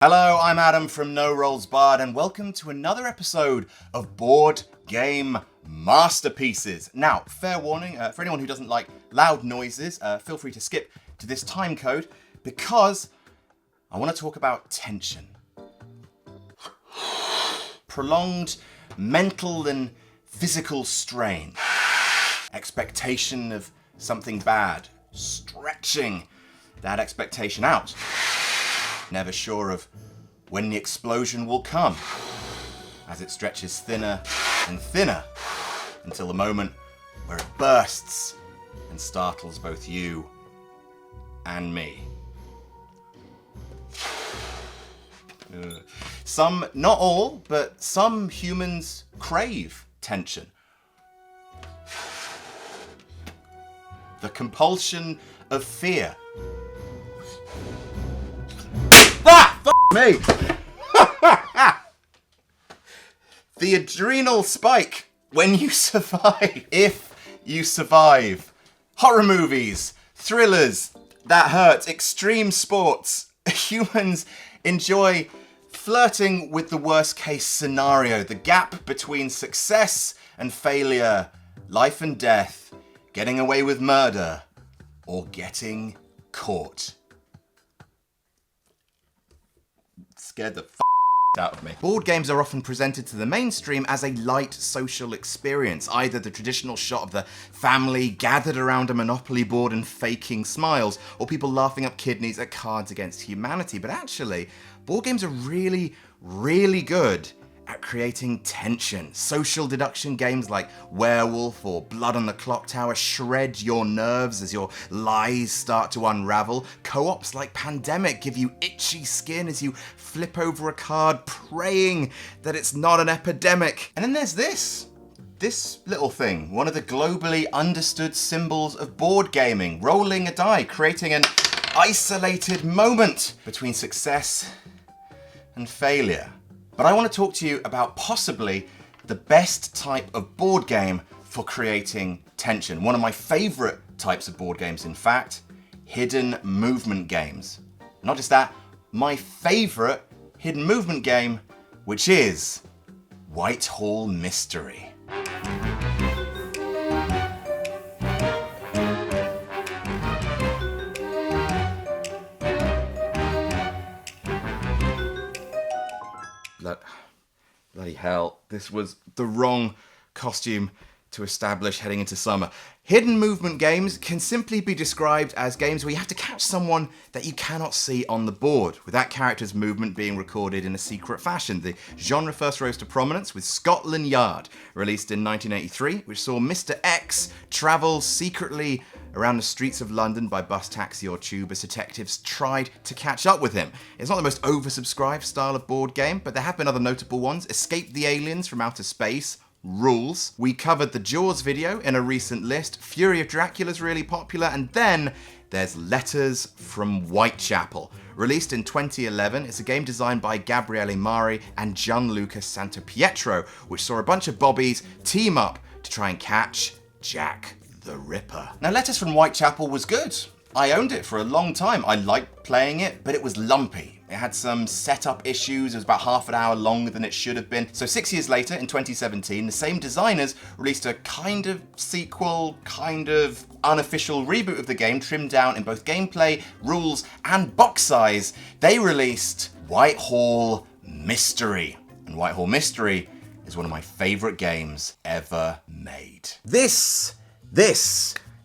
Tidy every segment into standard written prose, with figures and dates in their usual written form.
Hello, I'm Adam from No Rolls Barred, and welcome to another episode of Board Game Masterpieces. Now, fair warning, for anyone who doesn't like loud noises, feel free to skip to this time code, because I want to talk about tension. Prolonged mental and physical strain. Expectation of something bad. Stretching that expectation out. Never sure of when the explosion will come, as it stretches thinner and thinner until the moment where it bursts and startles both you and me. Some, not all, but some humans crave tension. The compulsion of fear. Me. The adrenal spike when you survive. If you survive. Horror movies, thrillers that hurt, extreme sports. Humans enjoy flirting with the worst case scenario. The gap between success and failure. Life and death. Getting away with murder. Or getting caught. Scared the out of me. Board games are often presented to the mainstream as a light social experience, either the traditional shot of the family gathered around a Monopoly board and faking smiles, or people laughing up kidneys at Cards Against Humanity. But actually, board games are really, really good at creating tension. Social deduction games like Werewolf or Blood on the Clock Tower shred your nerves as your lies start to unravel. Co-ops like Pandemic give you itchy skin as you flip over a card praying that it's not an epidemic. And then there's this little thing, one of the globally understood symbols of board gaming, rolling a die, creating an isolated moment between success and failure. But I want to talk to you about possibly the best type of board game for creating tension. One of my favorite types of board games, in fact, hidden movement games. Not just that, my favorite hidden movement game, which is Whitehall Mystery. Bloody hell, this was the wrong costume to establish heading into summer. Hidden movement games can simply be described as games where you have to catch someone that you cannot see on the board, with that character's movement being recorded in a secret fashion. The genre first rose to prominence with Scotland Yard, released in 1983, which saw Mr. X travel secretly around the streets of London by bus, taxi or tube as detectives tried to catch up with him. It's not the most oversubscribed style of board game, but there have been other notable ones. Escape the Aliens from Outer Space, Rules. We covered the Jaws video in a recent list. Fury of Dracula's really popular. And then there's Letters from Whitechapel. Released in 2011, it's a game designed by Gabriele Mari and Gianluca Santapietro, which saw a bunch of bobbies team up to try and catch Jack the Ripper. Now, Letters from Whitechapel was good. I owned it for a long time. I liked playing it, but it was lumpy. It had some setup issues. It was about half an hour longer than it should have been. So 6 years later, in 2017, the same designers released a kind of sequel, kind of unofficial reboot of the game, trimmed down in both gameplay, rules, and box size. They released Whitehall Mystery. And Whitehall Mystery is one of my favorite games ever made. This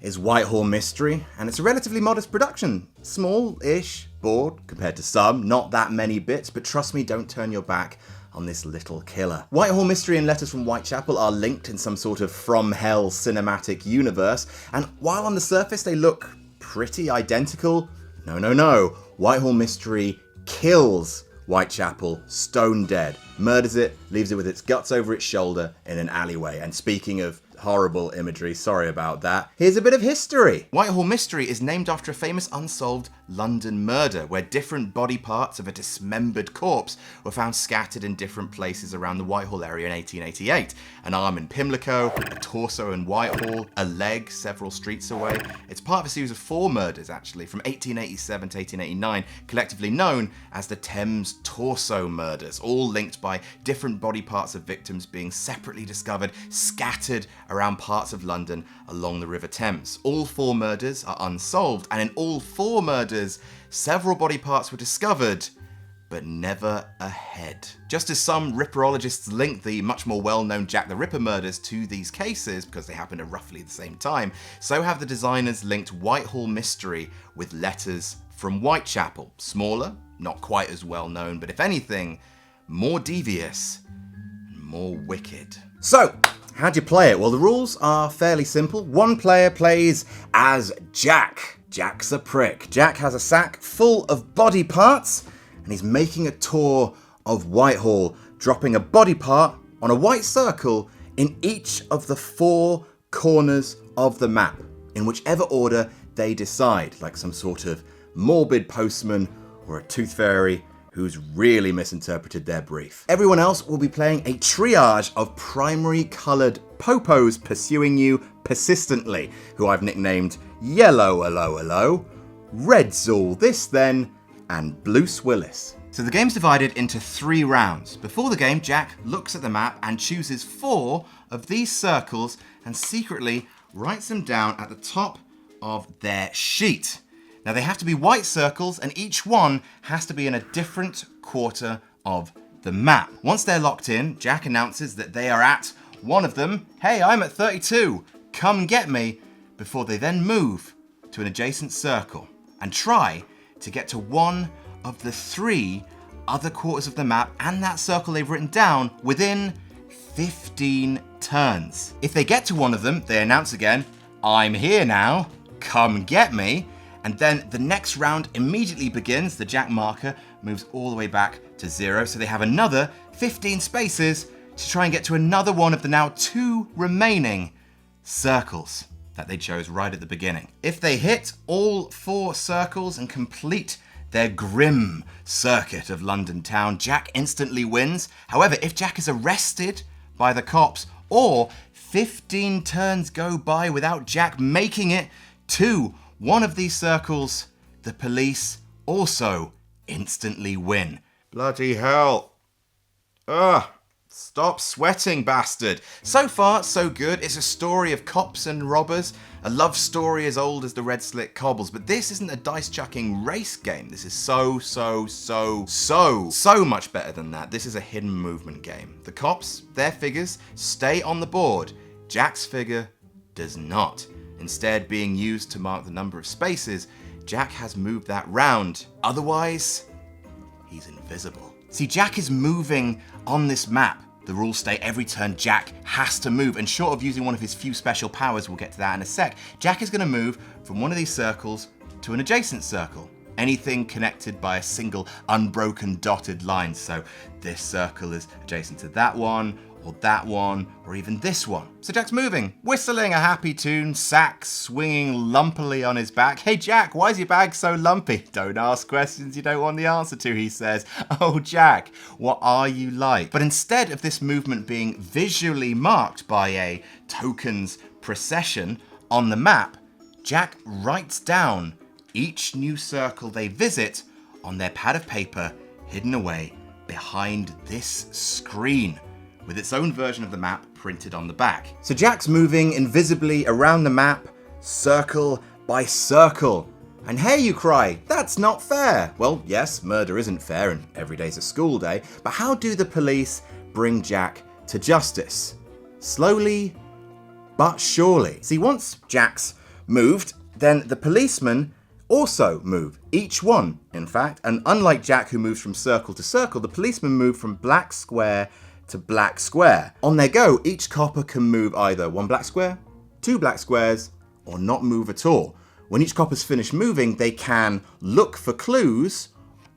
is Whitehall Mystery, and it's a relatively modest production. Small-ish board compared to some, not that many bits, but trust me, don't turn your back on this little killer. Whitehall Mystery and Letters from Whitechapel are linked in some sort of From Hell cinematic universe, and while on the surface they look pretty identical, no. Whitehall Mystery kills Whitechapel stone dead, murders it, leaves it with its guts over its shoulder in an alleyway. And speaking of horrible imagery, sorry about that, here's a bit of history. Whitehall Mystery is named after a famous unsolved London Murder, where different body parts of a dismembered corpse were found scattered in different places around the Whitehall area in 1888. An arm in Pimlico, a torso in Whitehall, a leg several streets away. It's part of a series of 4 murders, actually, from 1887 to 1889, collectively known as the Thames Torso Murders, all linked by different body parts of victims being separately discovered, scattered around parts of London along the River Thames. All 4 murders are unsolved, and in all 4 murders, several body parts were discovered, but never a head. Just as some ripperologists link the much more well-known Jack the Ripper murders to these cases because they happened at roughly the same time, so have the designers linked Whitehall Mystery with letters from Whitechapel. Smaller, not quite as well known, but if anything, more devious and more wicked. So, how do you play it? Well, the rules are fairly simple. One player plays as Jack. Jack's a prick. Jack has a sack full of body parts, and he's making a tour of Whitehall, dropping a body part on a white circle in each of the 4 corners of the map, in whichever order they decide, like some sort of morbid postman or a tooth fairy who's really misinterpreted their brief. Everyone else will be playing a triage of primary coloured popos pursuing you persistently, who I've nicknamed Yellow Hello Hello, Red Zool This Then, and Bluce Willis. So the game's divided into 3 rounds. Before the game, Jack looks at the map and chooses 4 of these circles and secretly writes them down at the top of their sheet. Now they have to be white circles, and each one has to be in a different quarter of the map. Once they're locked in, Jack announces that they are at one of them. Hey, I'm at 32, come get me, before they then move to an adjacent circle and try to get to one of the 3 other quarters of the map and that circle they've written down within 15 turns. If they get to one of them, they announce again, I'm here now, come get me. And then the next round immediately begins. The Jack marker moves all the way back to 0. So they have another 15 spaces to try and get to another one of the now 2 remaining circles that they chose right at the beginning. If they hit all 4 circles and complete their grim circuit of London town, Jack instantly wins. However, if Jack is arrested by the cops or 15 turns go by without Jack making it to one of these circles, the police also instantly win. Bloody hell. Ugh. Stop sweating, bastard. So far, so good. It's a story of cops and robbers, a love story as old as the red slick cobbles, but this isn't a dice-chucking race game. This is so much better than that. This is a hidden movement game. The cops, their figures, stay on the board. Jack's figure does not. Instead, being used to mark the number of spaces, Jack has moved that round. Otherwise, he's invisible. See, Jack is moving on this map. The rules state every turn Jack has to move, and short of using one of his few special powers, we'll get to that in a sec, Jack is going to move from one of these circles to an adjacent circle. Anything connected by a single unbroken dotted line. So this circle is adjacent to that one, or even this one. So Jack's moving, whistling a happy tune, sack swinging lumpily on his back. Hey Jack, why is your bag so lumpy? Don't ask questions you don't want the answer to, he says. Oh Jack, what are you like? But instead of this movement being visually marked by a tokens procession on the map, Jack writes down each new circle they visit on their pad of paper hidden away behind this screen, with its own version of the map printed on the back. So Jack's moving invisibly around the map, circle by circle. And hey, you cry, that's not fair. Well, yes, murder isn't fair and every day's a school day, but how do the police bring Jack to justice? Slowly, but surely. See, once Jack's moved, then the policemen also move. Each one, in fact. And unlike Jack, who moves from circle to circle, the policemen move from black square to black square. On their go, each copper can move either one black square, 2 black squares, or not move at all. When each copper's finished moving, they can look for clues,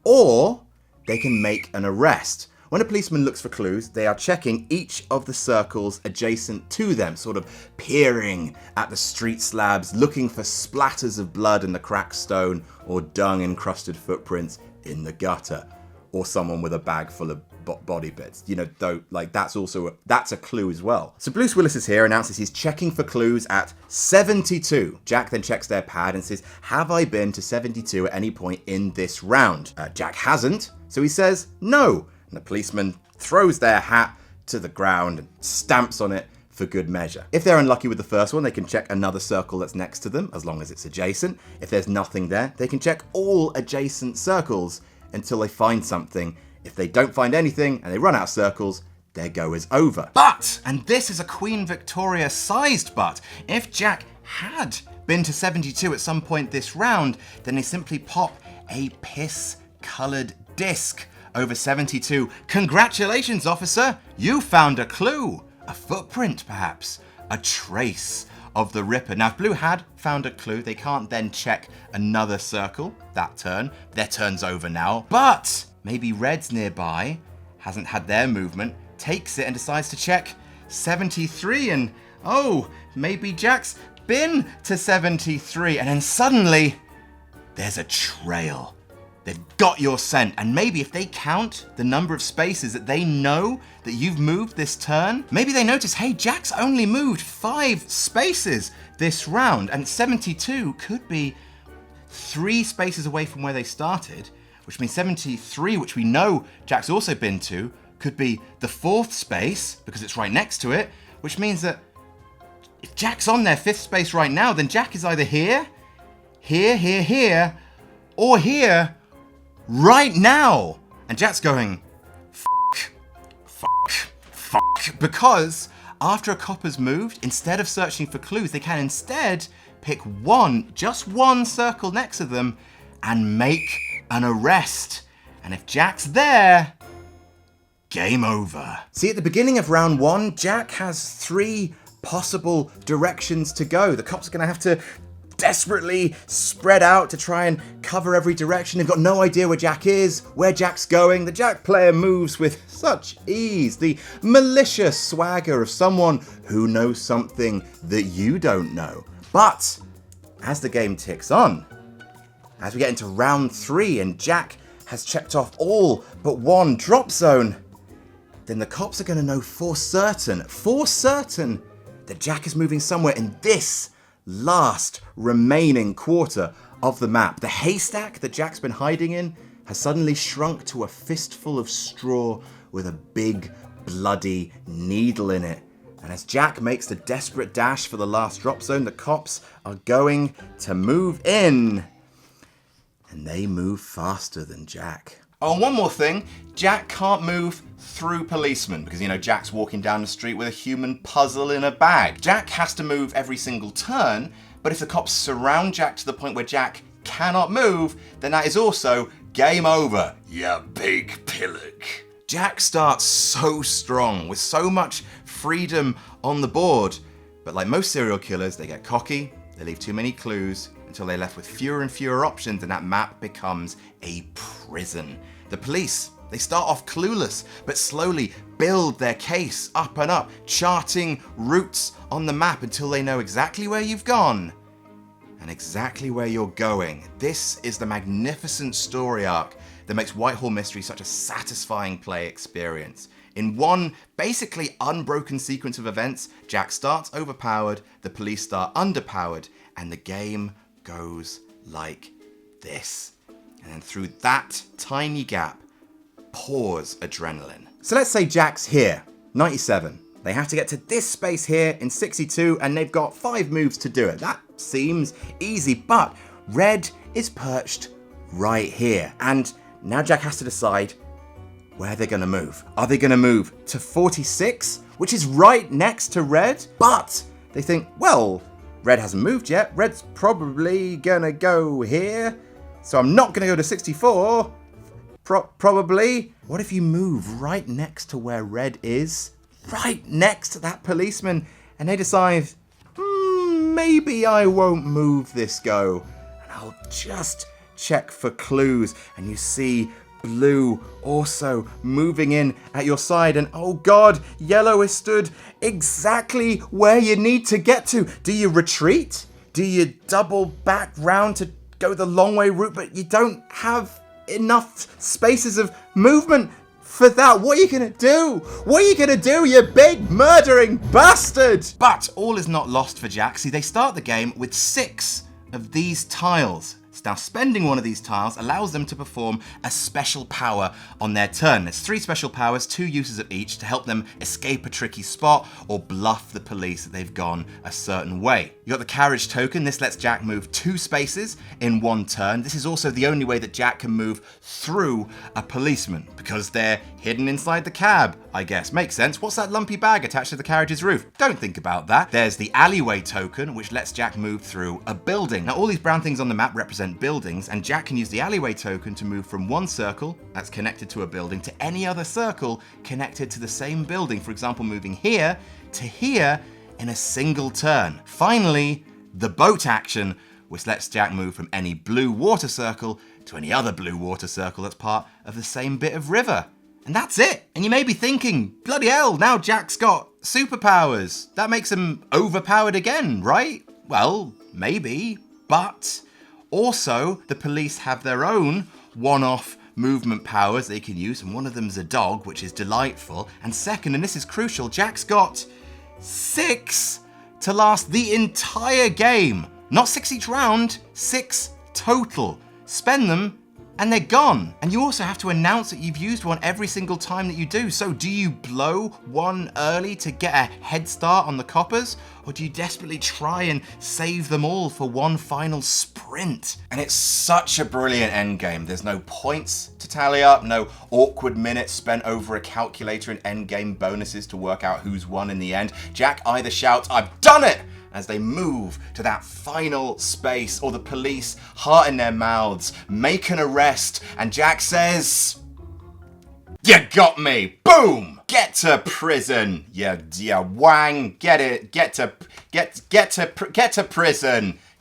or they can make an arrest. When a policeman looks for clues, they are checking each of the circles adjacent to them, sort of peering at the street slabs, looking for splatters of blood in the cracked stone or dung-encrusted footprints in the gutter, or someone with a bag full of body bits. You know, though, like that's a clue as well. So Bruce Willis is here, announces he's checking for clues at 72. Jack then checks their pad and says, have I been to 72 at any point in this round? Jack hasn't, so he says no. And the policeman throws their hat to the ground and stamps on it for good measure. If they're unlucky with the first one, they can check another circle that's next to them, as long as it's adjacent. If there's nothing there, they can check all adjacent circles until they find something. If they don't find anything and they run out of circles, their go is over. But, and this is a Queen Victoria sized but, if Jack had been to 72 at some point this round, then they simply pop a piss-coloured disc over 72. Congratulations, officer, you found a clue. A footprint, perhaps. A trace of the Ripper. Now, if Blue had found a clue, they can't then check another circle that turn. Their turn's over now. But maybe Red's nearby, hasn't had their movement, takes it and decides to check 73 and, oh, maybe Jack's been to 73. And then suddenly, there's a trail. They've got your scent, and maybe if they count the number of spaces that they know that you've moved this turn, maybe they notice, hey, Jack's only moved 5 spaces this round, and 72 could be 3 spaces away from where they started, which means 73, which we know Jack's also been to, could be the 4th space, because it's right next to it, which means that if Jack's on their 5th space right now, then Jack is either here, or here, right now. And Jack's going, fuck. Because after a copper's moved, instead of searching for clues, they can instead pick just one circle next to them and make an arrest. And if Jack's there, game over. See, at the beginning of round 1, Jack has 3 possible directions to go. The cops are going to have to desperately spread out to try and cover every direction. They've got no idea where Jack is, where Jack's going. The Jack player moves with such ease, the malicious swagger of someone who knows something that you don't know. But as the game ticks on, as we get into round 3 and Jack has checked off all but one drop zone, then the cops are going to know for certain that Jack is moving somewhere in this last remaining quarter of the map. The haystack that Jack's been hiding in has suddenly shrunk to a fistful of straw with a big bloody needle in it. And as Jack makes the desperate dash for the last drop zone, the cops are going to move in. And they move faster than Jack. Oh, and one more thing, Jack can't move through policemen because, you know, Jack's walking down the street with a human puzzle in a bag. Jack has to move every single turn, but if the cops surround Jack to the point where Jack cannot move, then that is also game over, ya big pillock. Jack starts so strong with so much freedom on the board, but like most serial killers, they get cocky, they leave too many clues, until they're left with fewer and fewer options and that map becomes a prison. The police, they start off clueless, but slowly build their case up and up, charting routes on the map until they know exactly where you've gone and exactly where you're going. This is the magnificent story arc that makes Whitehall Mystery such a satisfying play experience. In one basically unbroken sequence of events, Jack starts overpowered, the police start underpowered, and the game goes like this. And then through that tiny gap pours adrenaline. So let's say Jack's here, 97. They have to get to this space here in 62 and they've got 5 moves to do it. That seems easy, but Red is perched right here. And now Jack has to decide where they're gonna move. Are they gonna move to 46, which is right next to Red? But they think, well, Red hasn't moved yet. Red's probably gonna go here. So I'm not gonna go to 64. Probably. What if you move right next to where Red is? Right next to that policeman. And they decide, maybe I won't move this go. And I'll just check for clues. And you see blue also moving in at your side. And oh god, yellow is stood exactly where you need to get to. Do you retreat? Do you double back round to go the long way route, but you don't have enough spaces of movement for that? What are you gonna do? What are you gonna do, you big murdering bastard? But all is not lost for Jack. See, they start the game with 6 of these tiles. Now, spending one of these tiles allows them to perform a special power on their turn. There's 3 special powers, 2 uses of each to help them escape a tricky spot or bluff the police that they've gone a certain way. You got the carriage token. This lets Jack move 2 spaces in 1 turn. This is also the only way that Jack can move through a policeman because they're hidden inside the cab, I guess. Makes sense. What's that lumpy bag attached to the carriage's roof? Don't think about that. There's the alleyway token, which lets Jack move through a building. Now, all these brown things on the map represent buildings, and Jack can use the alleyway token to move from one circle that's connected to a building to any other circle connected to the same building. For example, moving here to here in a single turn. Finally, the boat action, which lets Jack move from any blue water circle to any other blue water circle that's part of the same bit of river. And that's it. And you may be thinking, bloody hell, now Jack's got superpowers. That makes him overpowered again, right? Well, maybe, but also the police have their own one-off movement powers they can use, and one of them's a dog, which is delightful. And second, and this is crucial, Jack's got 6 to last the entire game. Not 6 each round, 6 total. Spend them and they're gone. And you also have to announce that you've used one every single time that you do. So do you blow one early to get a head start on the coppers? Or do you desperately try and save them all for one final sprint? And it's such a brilliant endgame. There's no points to tally up, no awkward minutes spent over a calculator and endgame bonuses to work out who's won in the end. Jack either shouts, "I've done it!" as they move to that final space, or the police, heart in their mouths, make an arrest, and Jack says, "You got me! Boom! Get to prison! You wang! Get it! Get to prison!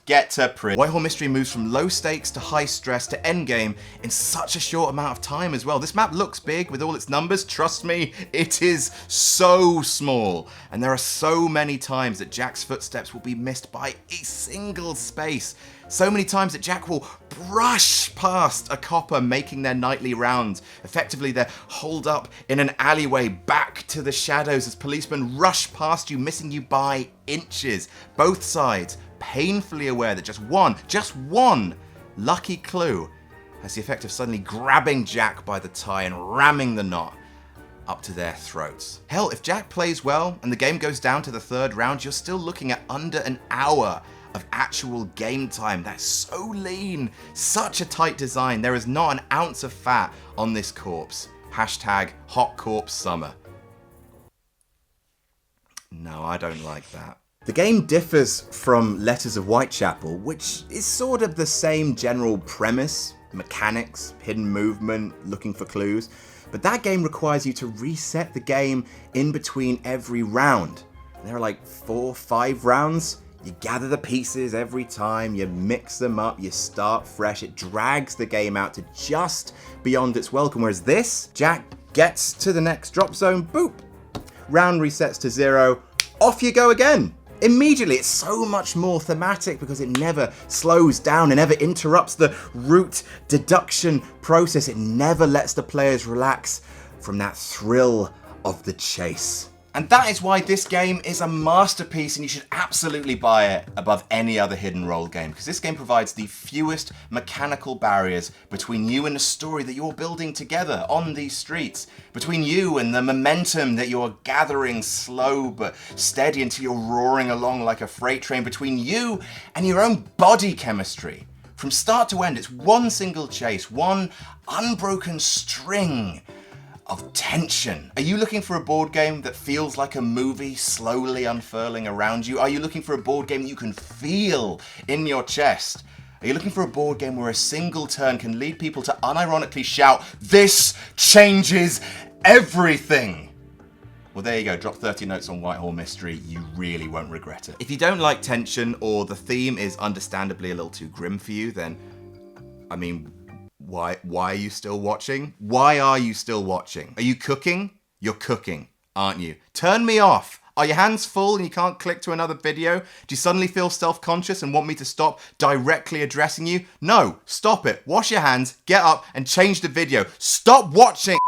Get to prison!" Whitehall Mystery moves from low stakes to high stress to endgame in such a short amount of time as well. This map looks big with all its numbers. Trust me, it is so small. And there are so many times that Jack's footsteps will be missed by a single space. So many times that Jack will brush past a copper making their nightly rounds. Effectively, they're holed up in an alleyway back to the shadows as policemen rush past you, missing you by inches. Both sides painfully aware that just one lucky clue has the effect of suddenly grabbing Jack by the tie and ramming the knot up to their throats. Hell, if Jack plays well and the game goes down to the 3rd round, you're still looking at under an hour of actual game time. That's so lean, such a tight design. There is not an ounce of fat on this corpse. Hashtag hot corpse summer. No, I don't like that. The game differs from Letters of Whitechapel, which is sort of the same general premise, mechanics, hidden movement, looking for clues, but that game requires you to reset the game in between every round. There are like 4 or 5 rounds. You gather the pieces every time, you mix them up, you start fresh. It drags the game out to just beyond its welcome, whereas this, Jack gets to the next drop zone, boop, round resets to 0, off you go again. Immediately, it's so much more thematic because it never slows down, it never interrupts the route deduction process, it never lets the players relax from that thrill of the chase. And that is why this game is a masterpiece, and you should absolutely buy it above any other hidden role game, because this game provides the fewest mechanical barriers between you and the story that you're building together on these streets, between you and the momentum that you're gathering slow but steady until you're roaring along like a freight train, between you and your own body chemistry. From start to end, it's one single chase, one unbroken string of tension. Are you looking for a board game that feels like a movie slowly unfurling around you? Are you looking for a board game that you can feel in your chest? Are you looking for a board game where a single turn can lead people to unironically shout, "This changes everything"? Well, there you go. Drop 30 notes on Whitehall Mystery. You really won't regret it. If you don't like tension, or the theme is understandably a little too grim for you, then, I mean, Why are you still watching? Why are you still watching? Are you cooking? You're cooking, aren't you? Turn me off. Are your hands full and you can't click to another video? Do you suddenly feel self-conscious and want me to stop directly addressing you? No, stop it. Wash your hands, get up and change the video. Stop watching.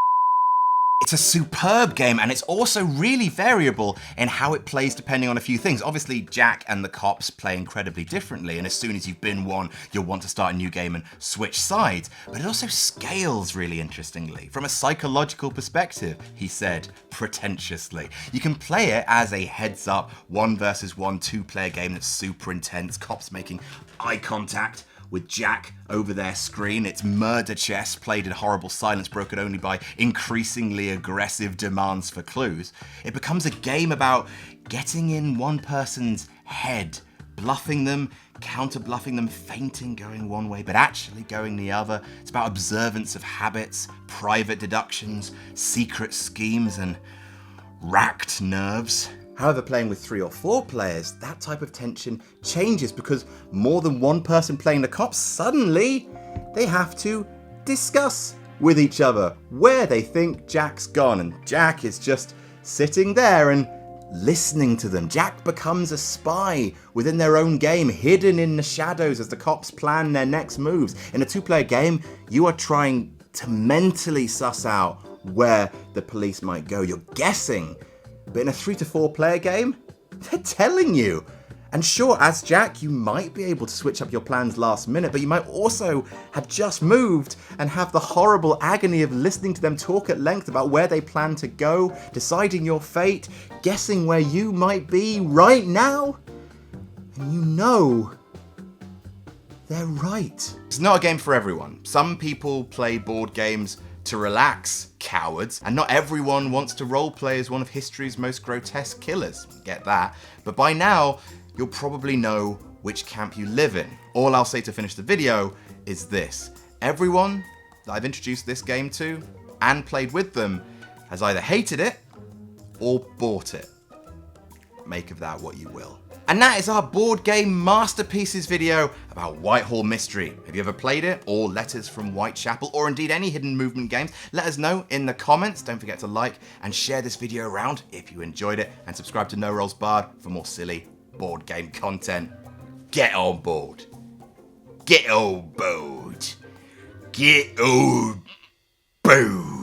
It's a superb game, and it's also really variable in how it plays depending on a few things. Obviously, Jack and the cops play incredibly differently, and as soon as you've been one, you'll want to start a new game and switch sides. But it also scales really interestingly. From a psychological perspective, he said, pretentiously. You can play it as a heads-up, 1 versus 1, 2-player game that's super intense, cops making eye contact with Jack over their screen. It's murder chess played in horrible silence broken only by increasingly aggressive demands for clues. It becomes a game about getting in one person's head, bluffing them, counter-bluffing them, feinting going one way but actually going the other. It's about observance of habits, private deductions, secret schemes and racked nerves. However, playing with 3 or 4 players, that type of tension changes because more than one person playing the cops, suddenly they have to discuss with each other where they think Jack's gone. And Jack is just sitting there and listening to them. Jack becomes a spy within their own game, hidden in the shadows as the cops plan their next moves. In a 2-player game, you are trying to mentally suss out where the police might go. You're guessing. But in a 3 to 4 player game, they're telling you. And sure, as Jack, you might be able to switch up your plans last minute, but you might also have just moved and have the horrible agony of listening to them talk at length about where they plan to go, deciding your fate, guessing where you might be right now. And you know they're right. It's not a game for everyone. Some people play board games to relax, cowards, and not everyone wants to roleplay as one of history's most grotesque killers. Get that. But by now, you'll probably know which camp you live in. All I'll say to finish the video is this. Everyone that I've introduced this game to and played with them has either hated it or bought it. Make of that what you will. And that is our board game masterpieces video about Whitehall Mystery. Have you ever played it, or Letters from Whitechapel, or indeed any hidden movement games? Let us know in the comments. Don't forget to like and share this video around if you enjoyed it, and subscribe to No Rolls Barred for more silly board game content. Get on board. Get on board. Get on board.